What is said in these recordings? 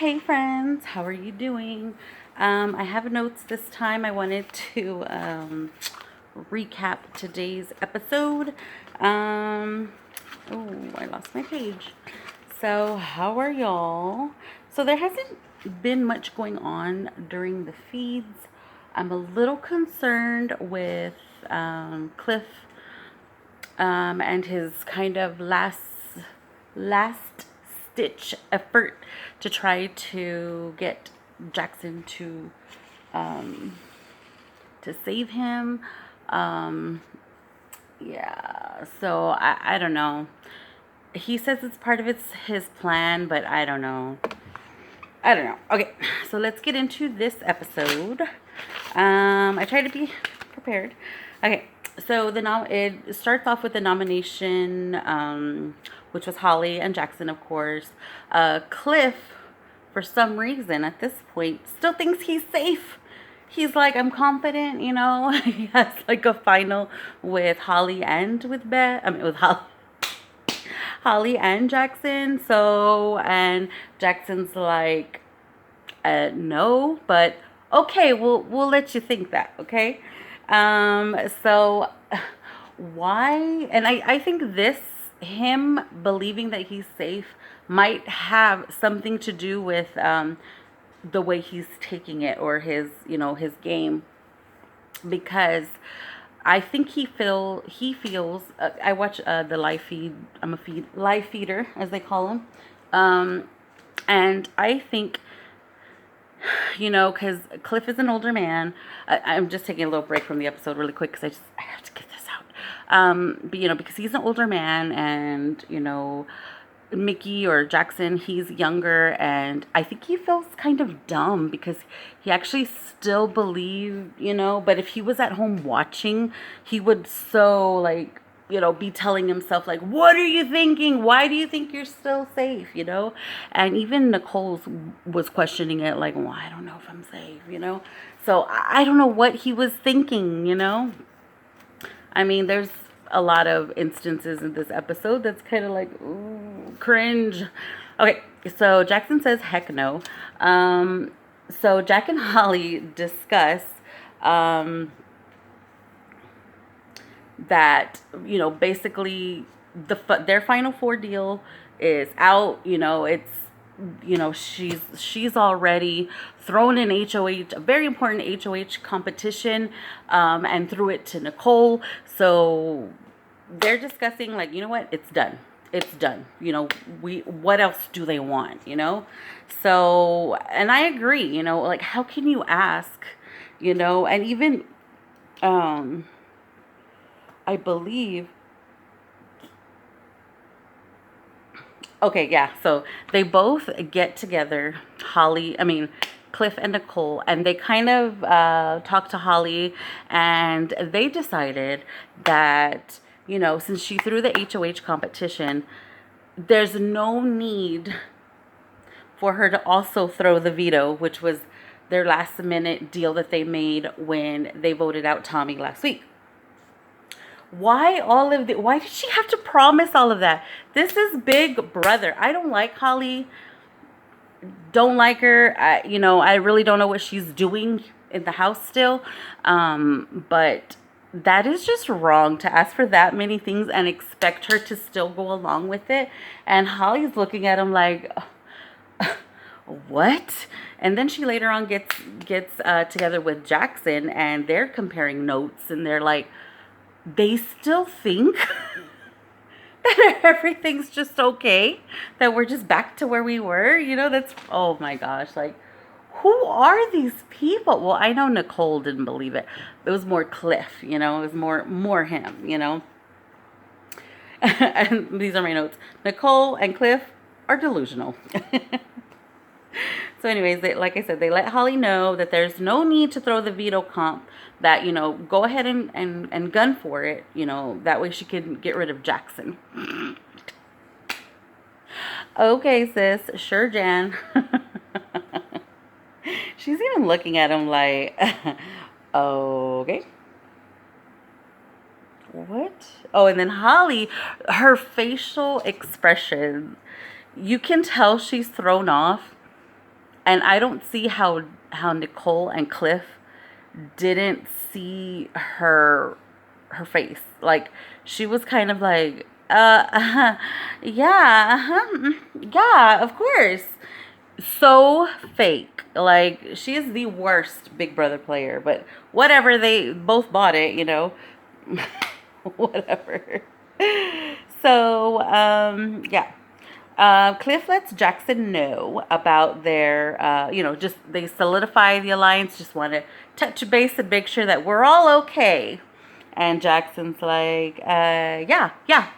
Hey friends, how are you doing? I have notes this time. I wanted to recap today's episode. Um, oh, I lost my page. So, how are y'all? So, there hasn't been much going on during the feeds. I'm a little concerned with Cliff and his kind of last stitch effort to try to get Jackson to save him. Um, yeah, so I don't know. He says it's part of his plan, but I don't know. I don't know. Okay, so let's get into this episode. I try to be prepared. Okay, so it starts off with the nomination, which was Holly and Jackson, of course. Cliff, for some reason, at this point, still thinks he's safe. He's like, I'm confident, you know. He has like a final with Holly and with Beth. I mean, with Holly and Jackson. So, and Jackson's like, no, but okay, we'll let you think that, okay? So why? And I think him believing that he's safe might have something to do with the way he's taking it or his game because I think he feels. I watch the live feed. I'm a live feeder as they call him, and I think because Cliff is an older man. I'm just taking a little break from the episode really quick because I have to get this out. But because he's an older man, and Mickey or Jackson, he's younger, and I think he feels kind of dumb because he actually still believed, but if he was at home watching, he would so like be telling himself like, what are you thinking? Why do you think you're still safe? And even Nicole was questioning it like, well, I don't know if I'm safe. So I don't know what he was thinking. I mean, there's a lot of instances in this episode that's kind of like, ooh, cringe. Okay, so Jackson says heck no. So Jack and Holly discuss um, that basically their Final Four deal is out. It's she's already thrown in HOH, a very important HOH competition, and threw it to Nicole. So they're discussing like, what, it's done. It's done. What else do they want? So, and I agree. Like, how can you ask? And even I believe. Okay, yeah. So they both get together, Cliff and Nicole, and they kind of talk to Holly, and they decided that, since she threw the HOH competition, there's no need for her to also throw the veto, which was their last minute deal that they made when they voted out Tommy last week. Why did she have to promise all of that? This is Big Brother. I don't like Holly. Don't like her. I really don't know what she's doing in the house still. But that is just wrong to ask for that many things and expect her to still go along with it. And Holly's looking at him like, what? And then she later on gets together with Jackson, and they're comparing notes, and they're like, they still think that everything's just okay, that we're just back to where we were. That's, oh my gosh, like, who are these people? Well, I know Nicole didn't believe it. It was more Cliff, it was more him. And these are my notes. Nicole and Cliff are delusional. So anyways, like I said, they let Holly know that there's no need to throw the veto comp, that, go ahead and gun for it, that way she can get rid of Jackson. Okay, sis, sure, Jan. She's even looking at him like, okay. What? Oh, and then Holly, her facial expression, you can tell she's thrown off. And I don't see how Nicole and Cliff didn't see her face. Like, she was kind of like, yeah, yeah, of course. So fake. Like, she is the worst Big Brother player, but whatever, they both bought it, whatever. So, yeah. Cliff lets Jackson know about their, just they solidify the alliance, just want to touch base and make sure that we're all okay. And Jackson's like, yeah, yeah.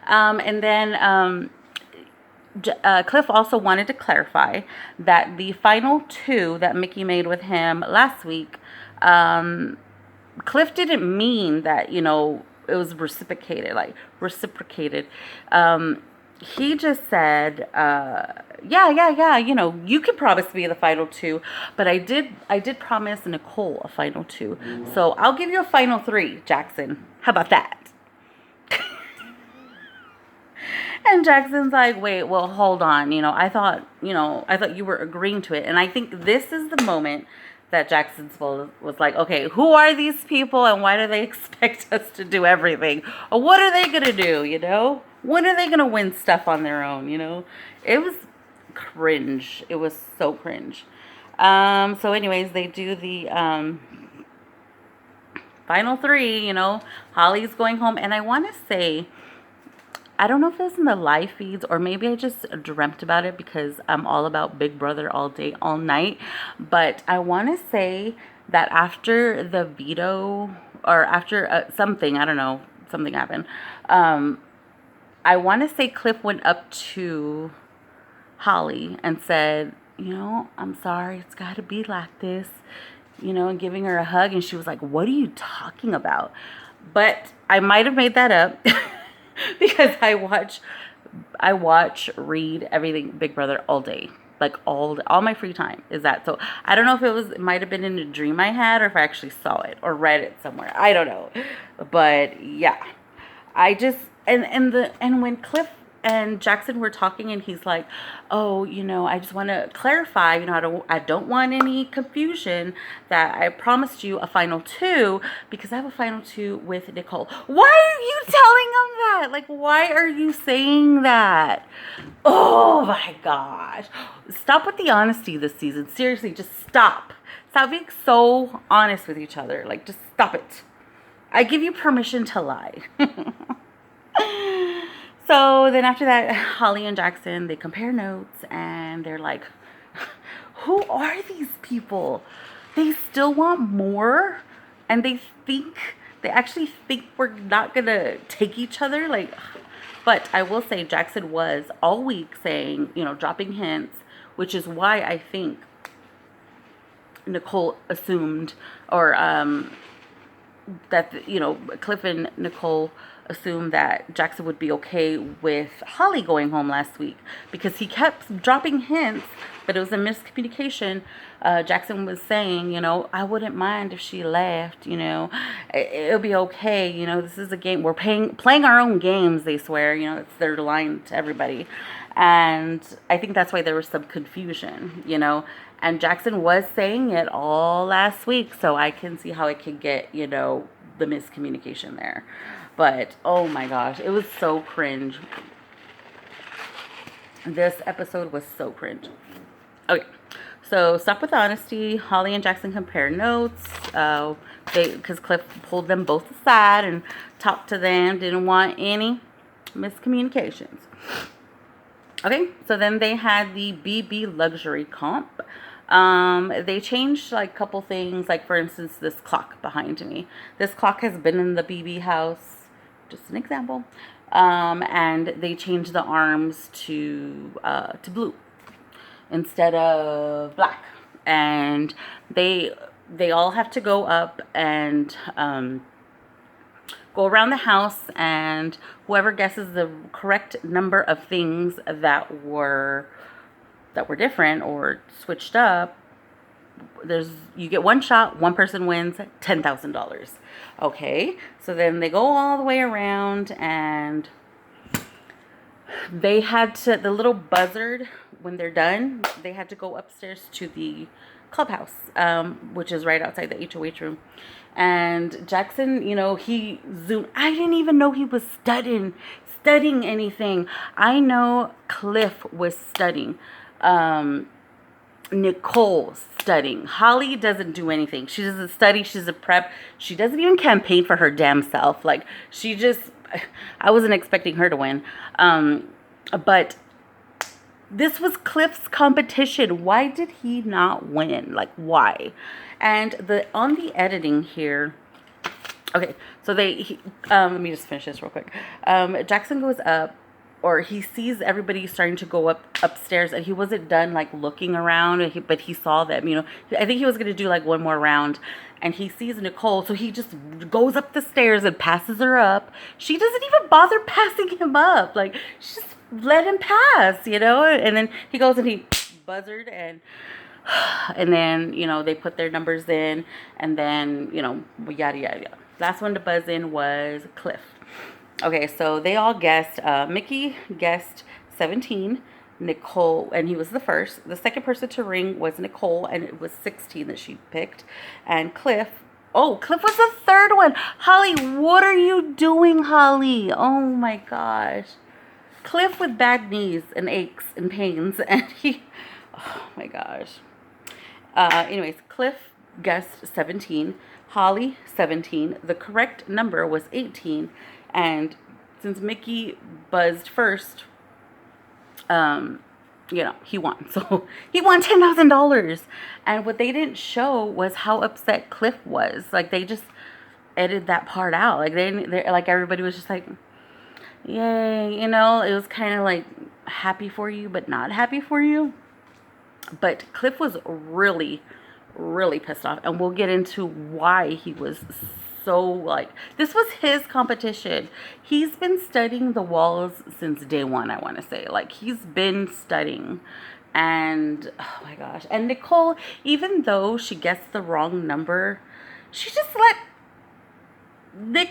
And then Cliff also wanted to clarify that the final two that Mickey made with him last week, Cliff didn't mean that, it was reciprocated. He just said, yeah, you can promise me the final two, but I did promise Nicole a final two. So I'll give you a final three, Jackson. How about that? And Jackson's like, wait, well, hold on. I thought you were agreeing to it. And I think this is the moment that Jackson was like, okay, who are these people and why do they expect us to do everything? Or what are they going to do, When are they going to win stuff on their own, It was cringe. It was so cringe. So anyways, they do the final three, Holly's going home. And I want to say, I don't know if it was in the live feeds or maybe I just dreamt about it because I'm all about Big Brother all day, all night. But I want to say that after the veto or after something, I don't know, something happened. I want to say Cliff went up to Holly and said, I'm sorry, it's got to be like this, and giving her a hug. And she was like, what are you talking about? But I might have made that up. Because I watch, read everything Big Brother all day, like all my free time is that. So I don't know if it might have been in a dream I had, or if I actually saw it or read it somewhere. I don't know, but yeah, I just and when Cliff and Jackson were talking, and he's like, oh, I just want to clarify, I don't want any confusion that I promised you a final two because I have a final two with Nicole. Why are you telling him that? Like, why are you saying that? Oh my gosh. Stop with the honesty this season. Seriously, just stop. Stop being so honest with each other. Like, just stop it. I give you permission to lie. So then after that, Holly and Jackson, they compare notes and they're like, who are these people? They still want more and they actually think we're not going to take each other. Like, but I will say Jackson was all week saying, dropping hints, which is why I think Nicole assumed or that, Cliff and Nicole assumed that Jackson would be okay with Holly going home last week because he kept dropping hints, but it was a miscommunication. Jackson was saying, I wouldn't mind if she left, it'll be okay. This is a game. We're playing our own games, they swear, it's their line to everybody. And I think that's why there was some confusion, and Jackson was saying it all last week. So I can see how it could get, the miscommunication there. But, oh my gosh, it was so cringe. This episode was so cringe. Okay, so stop with honesty. Holly and Jackson compare notes. Because Cliff pulled them both aside and talked to them. Didn't want any miscommunications. Okay, so then they had the BB luxury comp. They changed like a couple things. Like, for instance, this clock behind me. This clock has been in the BB house. Just an example. And they changed the arms to blue instead of black. And they all have to go up and go around the house, and whoever guesses the correct number of things that were different or switched up, you get one shot, one person wins $10,000. Okay, so then they go all the way around, and they had to, the little buzzard, when they're done, they had to go upstairs to the clubhouse, which is right outside the HOH room. And Jackson, he zoomed. I didn't even know he was studying anything. I know Cliff was studying. Nicole studying. Holly doesn't do anything. She doesn't study. She's a prep. She doesn't even campaign for her damn self. Like, I wasn't expecting her to win. But this was Cliff's competition. Why did he not win? Like, why? And on the editing here, okay, so let me just finish this real quick. Jackson goes up, or he sees everybody starting to go upstairs, and he wasn't done like looking around, but he saw them. I think he was gonna do like one more round, and he sees Nicole, so he just goes up the stairs and passes her up. She doesn't even bother passing him up. Like, she just let him pass, and then he goes and he buzzard, and then they put their numbers in, and then yada yada yada. Last one to buzz in was Cliff. Okay, so they all guessed. Mickey guessed 17. Nicole, and he was the first. The second person to ring was Nicole, and it was 16 that she picked. And Cliff was the third one. Holly, what are you doing, Holly? Oh my gosh. Cliff with bad knees and aches and pains, and oh my gosh. Anyways, Cliff guessed 17. Holly, 17. The correct number was 18. And since Mickey buzzed first, he won. So he won $10,000. And what they didn't show was how upset Cliff was. Like, they just edited that part out. Like, like everybody was just like, yay, it was kind of like happy for you, but not happy for you. But Cliff was really, really pissed off. And we'll get into why he was so, like, this was his competition. He's been studying the walls since day one, I want to say. Like, he's been studying. And, oh my gosh. And Nicole, even though she guessed the wrong number, she just let Nick,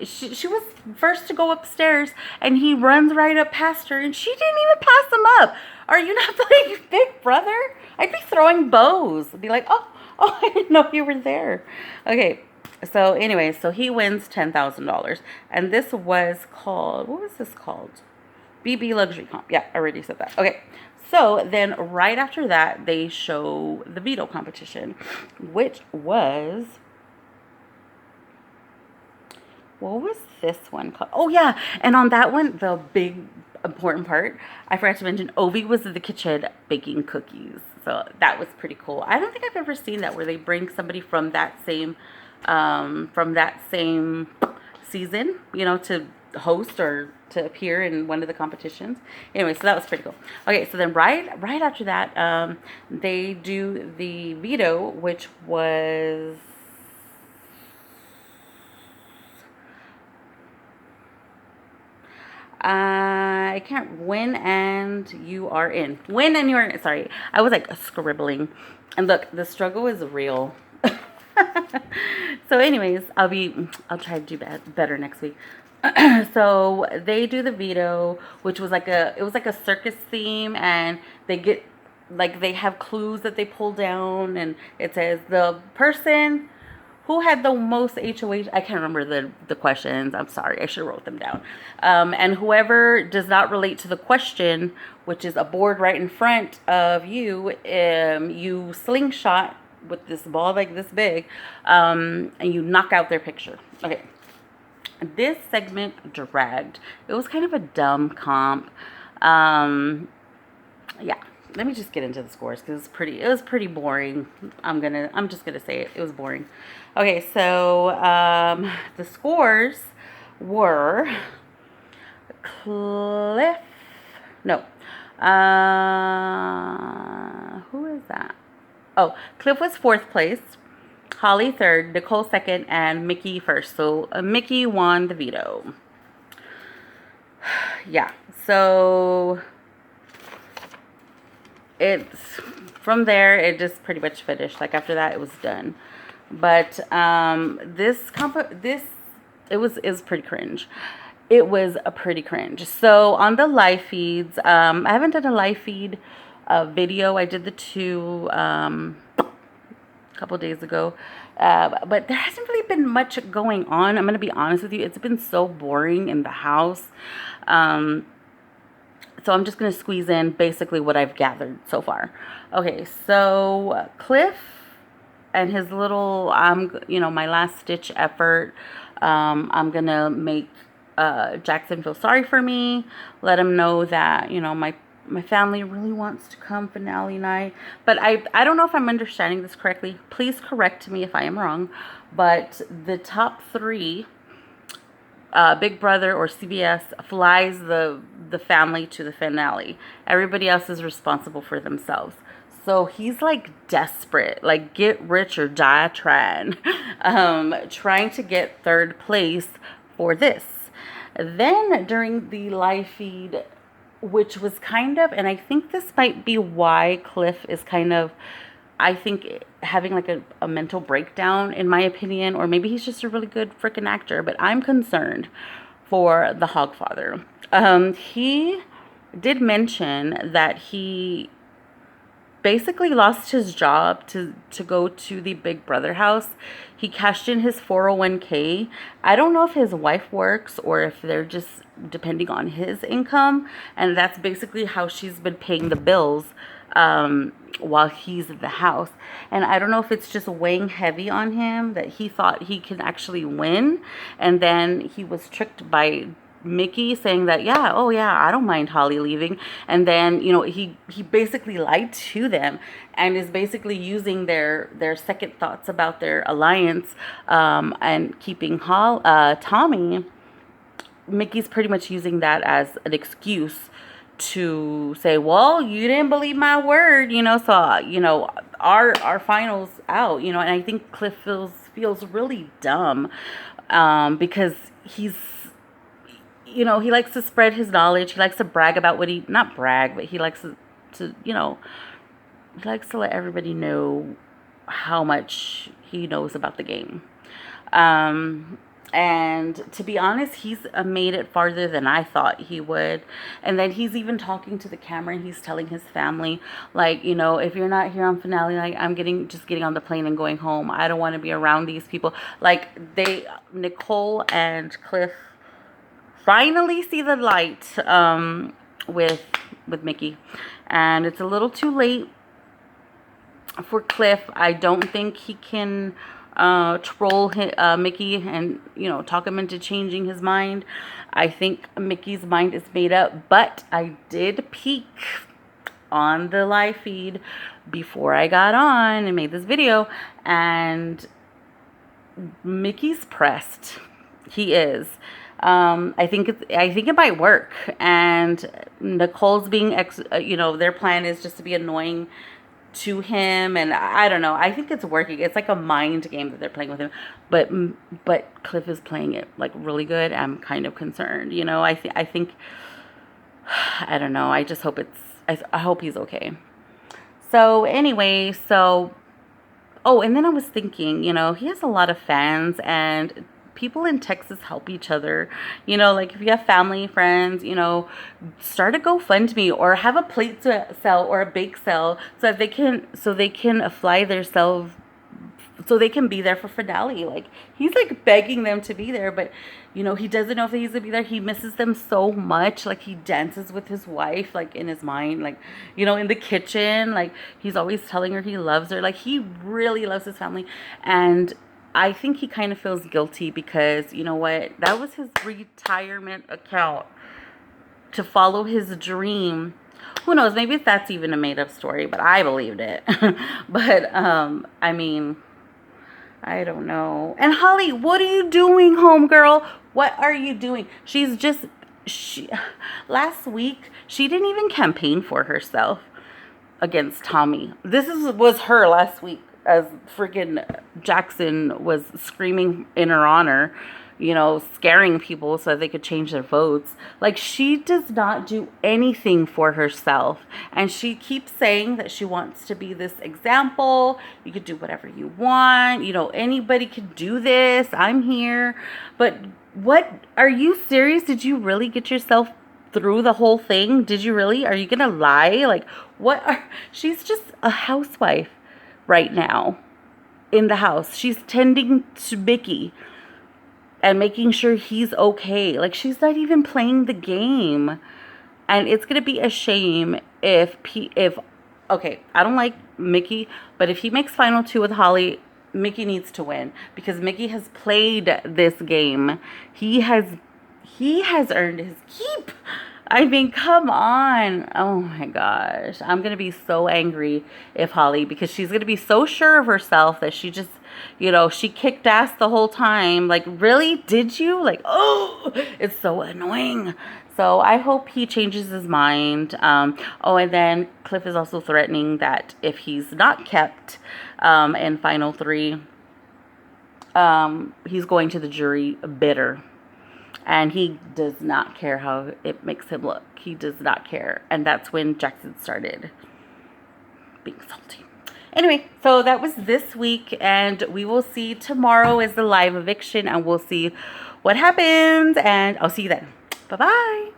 she was first to go upstairs, and he runs right up past her, and she didn't even pass him up. Are you not playing Big Brother? I'd be throwing bows. I'd be like, oh, I didn't know you were there. Okay. So anyway, so he wins $10,000. And this was called, what was this called? BB Luxury Comp. Yeah, I already said that. Okay. So then right after that, they show the veto competition, which was, what was this one called? Oh yeah. And on that one, the big important part, I forgot to mention, Ovi was in the kitchen baking cookies. So that was pretty cool. I don't think I've ever seen that, where they bring somebody from that same season, to host or to appear in one of the competitions. Anyway, so that was pretty cool. Okay, so then right after that, they do the veto, which was, I can't, win and you are in. Win and you are in. Sorry, I was like scribbling. And look, the struggle is real. So anyways, I'll try to do better next week. So they do the veto, which was it was like a circus theme, and they have clues that they pull down, and it says the person who had the most HOH, I can't remember the questions. I'm sorry, I should have wrote them down. And whoever does not relate to the question, which is a board right in front of you, you slingshot with this ball like this big, and you knock out their picture. Okay. This segment dragged. It was kind of a dumb comp. Yeah. Let me just get into the scores because it was pretty boring. I'm just gonna say it. It was boring. Okay, so the scores were Cliff. No. Who is that? Oh, Cliff was 4th place, Holly 3rd, Nicole 2nd, and Mickey 1st. So Mickey won the veto. Yeah. So it's from there. It just pretty much finished. Like after that, it was done. But it was pretty cringe. it was a pretty cringe. So on the live feeds, I haven't done a live feed video. I did the two a couple days ago. But there hasn't really been much going on. I'm going to be honest with you. It's been so boring in the house. So I'm just going to squeeze in basically what I've gathered so far. Okay, so Cliff and his little, my last stitch effort. I'm going to make Jackson feel sorry for me. Let him know that, my family really wants to come finale night. But I don't know if I'm understanding this correctly. Please correct me if I am wrong. But the top three, Big Brother or CBS, flies the family to the finale. Everybody else is responsible for themselves. So he's like desperate, like get rich or die trying, trying to get third place for this. Then during the live feed, which was kind of, and I think this might be why Cliff is kind of, I think, having like a mental breakdown, in my opinion, or maybe he's just a really good freaking actor, but I'm concerned for the Hogfather. He did mention that he basically lost his job to go to the Big Brother house. He cashed in his 401k. I don't know if his wife works or if they're just depending on his income, and that's basically how she's been paying the bills while he's in the house. And I don't know if it's just weighing heavy on him that he thought he can actually win, and then he was tricked by Mickey saying that, yeah, oh yeah, I don't mind Holly leaving. And then, he basically lied to them and is basically using their second thoughts about their alliance, and keeping Tommy. Mickey's pretty much using that as an excuse to say, well, you didn't believe my word, so, our finals out, and I think Cliff feels really dumb, because he likes to spread his knowledge. He likes to brag about not brag, but he likes to he likes to let everybody know how much he knows about the game. And to be honest, he's made it farther than I thought he would. And then he's even talking to the camera and he's telling his family, like, if you're not here on finale, like, I'm just getting on the plane and going home. I don't want to be around these people. Like, Nicole and Cliff finally see the light with Mickey, and it's a little too late for Cliff. I don't think he can troll Mickey and talk him into changing his mind. I think Mickey's mind is made up. But I did peek on the live feed before I got on and made this video, and Mickey's pressed. He is. I think it might work, and Nicole's being their plan is just to be annoying to him, and I don't know. I think it's working. It's like a mind game that they're playing with him, but Cliff is playing it like really good. I'm kind of concerned. I think I don't know. I just hope I hope he's okay. So anyway, oh, and then I was thinking, he has a lot of fans, and people in Texas help each other. Like if you have family, friends, start a GoFundMe or have a plate sell or a bake sale so that they can fly themselves, so they can be there for finale. Like, he's like begging them to be there, but he doesn't know if he's gonna be there. He misses them so much. Like, he dances with his wife, like in his mind, like, in the kitchen. Like, he's always telling her he loves her. Like, he really loves his family. And I think he kind of feels guilty because, you know what, that was his retirement account to follow his dream. Who knows, maybe that's even a made up story, but I believed it. But I mean, I don't know. And Holly, what are you doing, homegirl? What are you doing? Last week she didn't even campaign for herself against Tommy. Was her last week, as freaking Jackson was screaming in her honor. scaring people so that they could change their votes. Like, she does not do anything for herself. And she keeps saying that she wants to be this example. You could do whatever you want. Anybody could do this. I'm here. But what? Are you serious? Did you really get yourself through the whole thing? Did you really? Are you going to lie? Like, she's just a housewife right now in the house. She's tending to Mickey and making sure he's okay. Like, she's not even playing the game. And it's going to be a shame if okay, I don't like Mickey, but if he makes final two with Holly, Mickey needs to win, because Mickey has played this game. He has earned his keep. I mean, come on. Oh my gosh. I'm going to be so angry if Holly, because she's going to be so sure of herself that she just, she kicked ass the whole time. Like, really? Did you? Like, oh, it's so annoying. So I hope he changes his mind. And then Cliff is also threatening that if he's not kept in final three, he's going to the jury bitter. And he does not care how it makes him look. He does not care. And that's when Jackson started being salty. Anyway, so that was this week. And we will see tomorrow is the live eviction. And we'll see what happens. And I'll see you then. Bye-bye.